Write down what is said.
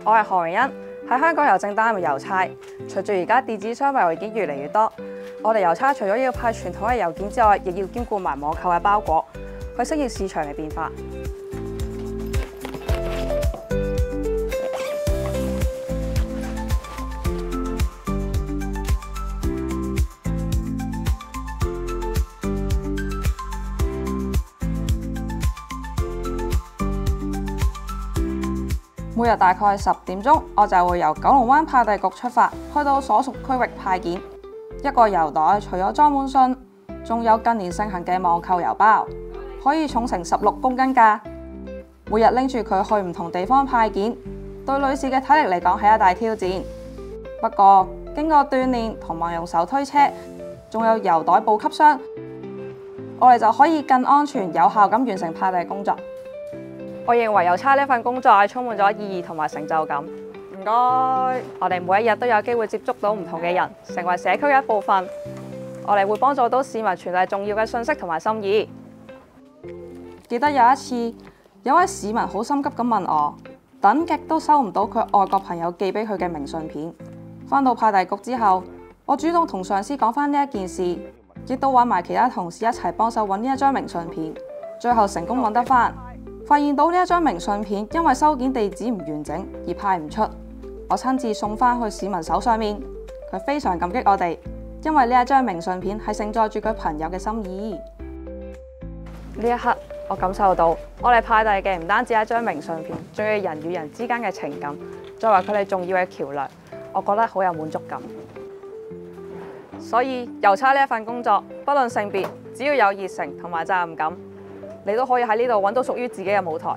我係何榮欣，喺香港郵政擔任郵差。隨住而家電子商貿已經越嚟越多，我哋郵差除咗要派傳統嘅郵件之外，亦要兼顧埋網購嘅包裹，去適應市場嘅變化。每日大概10點鐘，我就會由九龍灣派遞局出發，去到所屬區域派件。一個郵袋除咗裝滿信，仲有近年盛行嘅網購郵包，可以重成16公斤㗎。每日拎住佢去唔同地方派件，對女士嘅體力嚟講係一大挑戰。不過經過鍛鍊同埋用手推車，仲有郵袋補給箱，我哋就可以更安全有效咁完成派遞工作。我認為郵差呢份工作係充滿咗意義同埋成就感。唔該，我哋每一日都有機會接觸到唔同嘅人，成為社區嘅一部分。我哋會幫助到市民傳遞重要嘅信息同埋心意。記得有一次，有位市民好心急咁問我，等極都收唔到佢外國朋友寄俾佢嘅明信片。返到派遞局之後，我主動同上司講返呢一件事，亦都揾埋其他同事一齊幫手揾呢一張明信片，最後成功揾得返。發現到呢一張明信片因為收件地址唔完整而派唔出，我親自送返去市民手上面，佢非常感激我哋，因為呢一張明信片係承載住佢朋友嘅心意。呢一刻我感受到，我哋派遞嘅唔單止係一張明信片，仲要人與人之間嘅情感，作為佢哋重要嘅橋樑，我覺得好有滿足感。所以郵差呢一份工作，不論性別，只要有熱誠同埋責任感，你都可以喺呢度揾到屬於自己嘅舞台。